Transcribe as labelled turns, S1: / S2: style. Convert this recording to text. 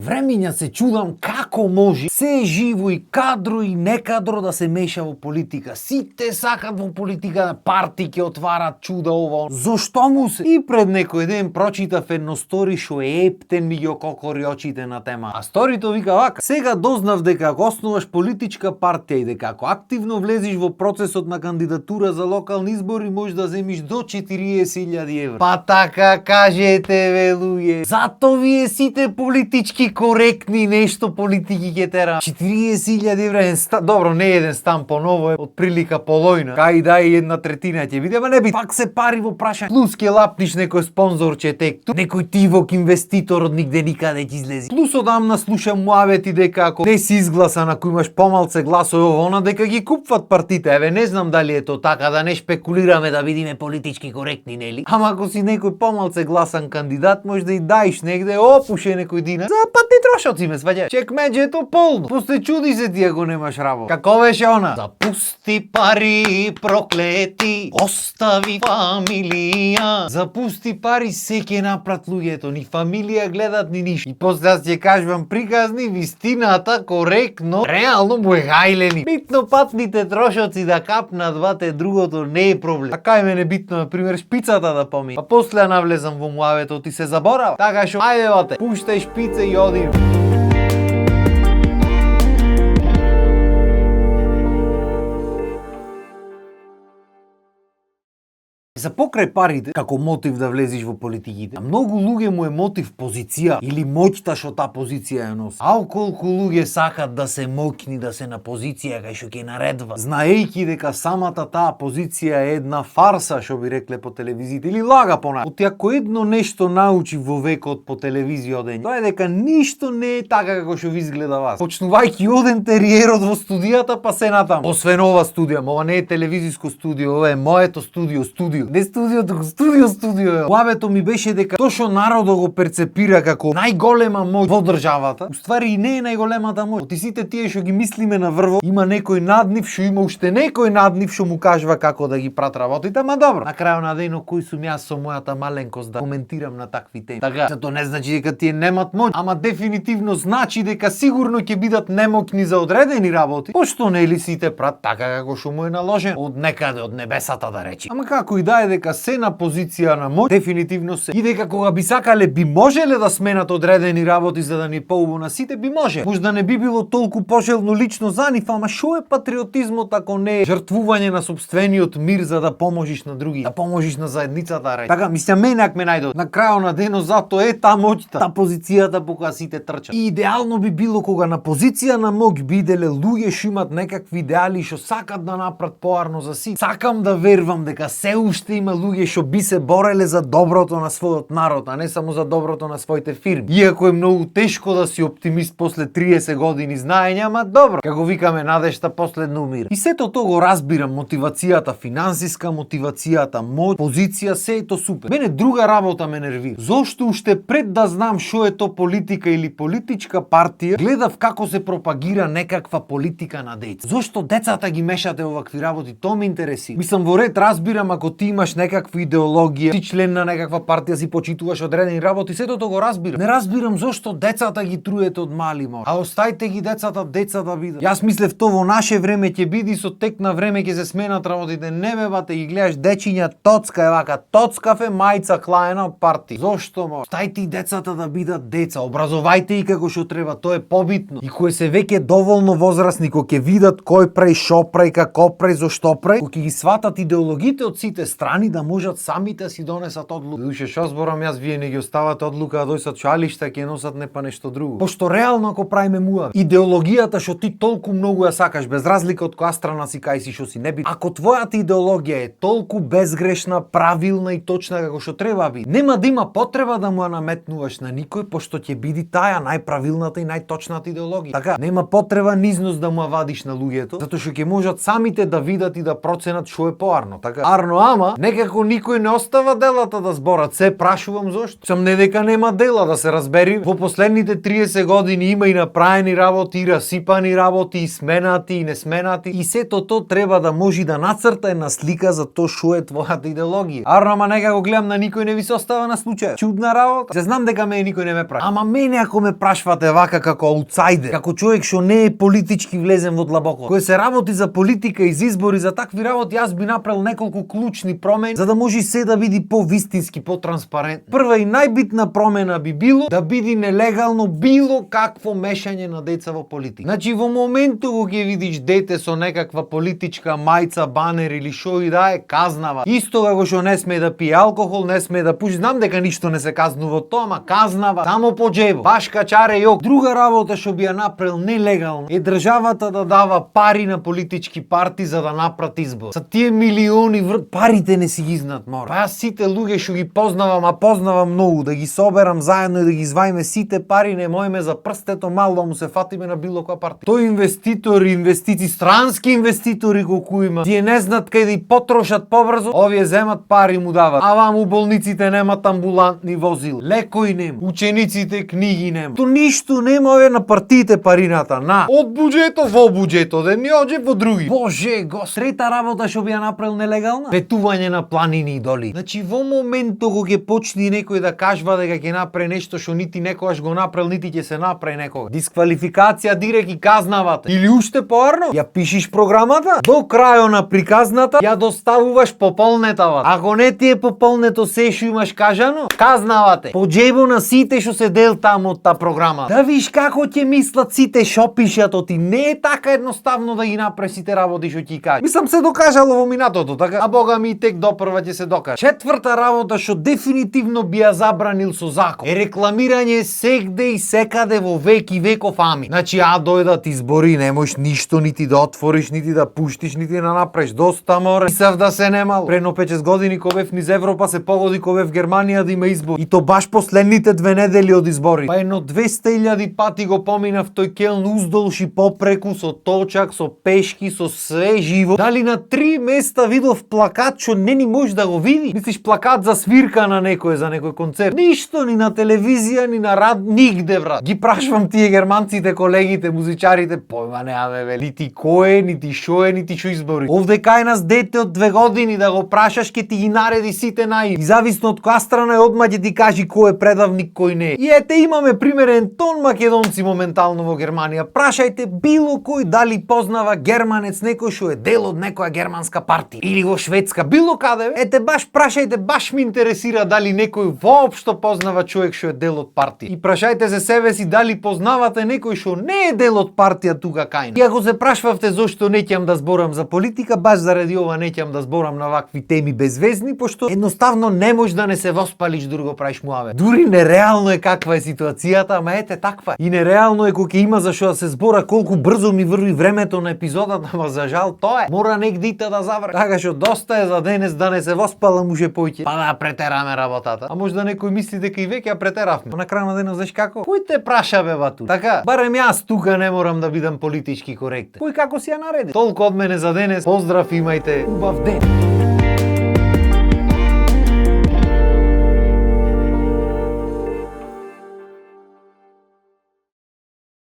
S1: времиња се чудам како може се живо и кадро и некадро да се меша во политика. Сите сакат во политика, партии ќе отварат чуда ова. Зошто му се? И пред некој ден прочитав едно стори шо ептен ми ги ококори очите на тема. А сторито вика вака: сега дознав дека ако основаш политичка партија и дека ако активно влезиш во процесот на кандидатура за локални избори, можеш да земиш до 40.000 евра. Па така кажете, бе, луѓе. Зато вие сите политички коректни нешто политики ќе тера. 40.000 евра е добро, не еден стан поново е од прилика полојна. Кај да и 1/3 ќе биде, ама не би. Пак се пари во прашање. Плюс ќе лапниш некој спонзорче тек ту, некој тивок инвеститор од нигде никаде ќе излези. Плюс одамна слушам муавети дека ако не си изгласан, ако имаш помалце гласови она, дека ги купват партите. Еве, не знам дали е тоа така, да не шпекулираме да бидиме политички коректни, нели? Ама ако си некој помалце гласан кандидат, може да и даиш негде, опуше некој динар за патни трошоци, ме сваѓаш. Чекмеџето полно. После чуди се ти ако немаш работа. Како беше она? Запусти пари, проклети, остави фамилија. Запусти пари, се ќе напрат луѓето, ни фамилија гледат ни ништо. И после аз ќе кажувам приказни, вистината, коректно, реално му е гајлени. Битно патните трошоци да капнат вате, другото не е проблем. Така е мене битно, например, шпицата да помини. А после навлезам во муавето, ти се заборава. Така шо, ајде вате, пуштај шпица и оди. За покрај парите, како мотив да влезеш во политиките, а многу луѓе му е мотив позиција или моќта што таа позиција ја носи. А колку луѓе сакат да се моќни, да се на позиција кај што ќе наредва, знаејќи дека самата таа позиција е една фарса, што би рекле по телевизиите, или лага понаа. Оти ако едно нешто научи во векот по телевизија одење, тоа е дека ништо не е така како што ви изгледа вас. Почнувајќи од ентериерот во студијата па се натаму. Освен ова студија, ова не е телевизиско студио, ова е моето студио. Не студио, туку студио. Лавето ми беше дека тоа што народот го перцепира како најголема моќ во државата, уствари и не е најголемата моќ. Оти сите тие што ги мислиме на врво, има некој над нив што има уште некој над нив што му кажува како да ги прат работите, ама добро. На крајот на денот кој сум јас со мојата маленкост да коментирам на такви теми. Така, тоа не значи дека тие немат моќ, ама дефинитивно значи дека сигурно ќе бидат немоќни за одредени работи, пошто нели сите прат така како што му е наложено од некаде од небесата да речи. Ама како и да е дека се на позиција на моќ, дефинитивно се. И дека кога би сакале би можеле да сменат одредени работи за да ни поубаво на сите, би може. Можда не би било толку пожелно лично за нив, ама шо е патриотизмот ако не е жртвување на сопствениот мир за да поможиш на други, да поможиш на заедницата, реч. Така, мислам, менак ме најдот. На крајот на денот затоа е таа моќта, таа позицијата по која сите трчат. И идеално би било кога на позиција на моќ биделе луѓе што имат некакви идеали што сакат да направат поарно за сите. Сакам да верувам дека се уште има луѓе што би се бореле за доброто на својот народ, а не само за доброто на своите фирми. Иако е многу тешко да си оптимист после 30 години знаење, ама добро, како викаме, надежта последно умира. И сето тоа го разбирам, мотивацијата финансиска, мотивацијата моќ, позиција, се е тоа супер. Мене друга работа ме нервира. Зошто уште пред да знам што е тоа политика или политичка партија, гледав како се пропагира некаква политика на деца. Зошто децата ги мешате овакви работи, тоа ме интересира. Мислам, во ред разбирам ако ти имаш некаква идеологија, си член на некаква партија, си почитуваш одредени работи, сето тоа го разбирам. Не разбирам зошто децата ги труете од мали може. А оставите ги децата да бидат. Јас мислев тоа во наше време ќе биде, со тек на време ќе се сменат работите. Не бе бате, ги гледаш дечиња тоцка е вака, тоцкафе мајца клаена од парти. Зошто може? Оставите и децата да бидат деца, образовајте и како што треба, тоа е побитно. И кои се веќе доволно возрастни, кои ќе видат кој прави, шо прави, како прави, зошто прави, кои ќе ги сватат идеологите од сите страни да можат самите да си донесат одлука. Душе, шо зборам јас, вие не ги оставате одлука да дојсат шалишта, ќе носат не па нешто друго. Пошто реално ако правиме муав, идеологијата што ти толку многу ја сакаш, без разлика од која страна си кај си што си не би. Ако твојата идеологија е толку безгрешна, правилна и точна како што треба би, нема да има потреба да му ја наметнуваш на никој, пошто ќе биде таа најправилната и најточната идеологија. Така, нема потреба низнос да му ја вадиш на луѓето, затоа што ќе можат самите да видат и да проценат што е поарно. Така, арно, ама ама некако никој не остава делата да зборат. Се прашувам зошто. Сам не дека нема дела, да се разбери. Во последните 30 години има и направени работи, и расипани работи, и сменати, и несменати. И сето то треба да може да нацрта една слика за тоа што е твојата идеологија. Ама некако гледам на никој не ви се остава на случај. Чудна работа. Се знам дека мене никој не ме праша. Ама мене ако ме прашвате вака како аутсайдер, како човек што не е политички влезен во длабоко, кој се работи за политика и за избори, за такви работи, јас би направил неколку клучни промени за да може се да биде повистински, потранспарентно. Прва и најбитна промена би било да биде нелегално било какво мешање на деца во политика. Значи во моментот кога ќе видиш дете со некаква политичка мајца, банер или шо и да е, казнава. Исто како што не сме да пие алкохол, не сме да пуши. Знам дека ништо не се казнува тоа, ама казнава само по џебо. Баш качаре јок. Друга работа што би ја направил нелегално е државата да дава пари на политички партии за да напрат избор. Са тие милиони парите не си ги знаат мора. Па јас сите луѓе што ги познавам, а познавам многу, да ги соберам заедно и да ги изваиме сите пари, не моеме за прстето мало да му се фатиме на било која партија. Тој инвеститори, инвестиции, странски инвеститори колку има, тие не знаат кај да и потрошат побрзо, овие земат пари му дават. А вам у болниците немат амбулантни возила, лекои нема, учениците книги нема. То ништо нема, овие на партиите парината на од буџетот во буџетот, да не оđe во други. Боже, трета работа што би ја направил нелегална, петување на планини и доли. Значи во моментот кога ќе почне некој да кажува дека ќе направи нешто што нити некогаш го направил, нити ќе се направи некога, дисквалификација директ и казнавате. Или уште поарно, ја пишиш програмата, до крајот на приказната ја доставуваш пополнетава. Ако не ти е пополнето се што имаш кажано, казнавате. По џебо на сите што се дел таму од та програма. Да виш како ќе мислат сите што пишат оти. Не е така едноставно да ги направи сите работи што ти кажа. Мислам се докажало во минатото, така? А бога ми тек допрва ќе се докаже. Четврта работа што дефинитивно би ја забранил со закон е рекламирање сегде и секаде во век и веков ами. Значи дојдат избори, не можеш ништо нити да отвориш, нити да пуштиш, нити да направиш. Доста море. Мислев да се немал. Прено 5-6 години кога бев низ Европа се погоди кога бев Германија да има избор. И то баш последните 2 недели од избори. Па едно 200.000 пати го поминав тој Келн уздолж и попреку со точак, со пешки, со све живо. Дали на 3 места видов плакат што не ни можеш да го види? Мислиш плакат за свирка на некој, за некој концерт? Ништо, ни на телевизија, ни на рад, нигде брат. Ги прашвам тие германците, колегите, музичарите, појма неаме ве, нити кој е, нити шо е, нити шо избори. Овде кај нас дете од 2 години да го прашаш ке ти ги нареди сите наи. И зависно од која страна е одма ќе ти кажи кој е предавник, кој не е. И ете имаме примерен тон македонци моментално во Германија. Прашајте било кој дали познава германец, некој што е дел од некоја германска партија или во Шведска, било каде. Ете баш прашајте, баш ме интересира дали некој воопшто познава човек што е дел од партија. И прашајте се себе си дали познавате некој што не е дел од партија тука кај нас. И ако се прашвавте зошто не ќам да зборам за политика, баш заради ова не ќам да зборам на вакви теми безвезни, пошто едноставно не можеш да не се воспалиш друго правиш муаве. Дури нереално е каква е ситуацијата, ама ете таква. И нереално е кога има за што да се збора колку брзо ми врви времето на епизодата, ама за жал тоа е. Мора негдите да заврши. Така што доста е за денес да не се воспалам уже поќе. Па да претераме работата. А можда некој мисли дека и веќе ја претеравме. На крај на денот знаеш како? Кој те праша бе бату? Така, барем јас тука не морам да бидам политички коректен. Кој како си ја нареди? Толку од мене за денес. Поздрав, имајте убав ден.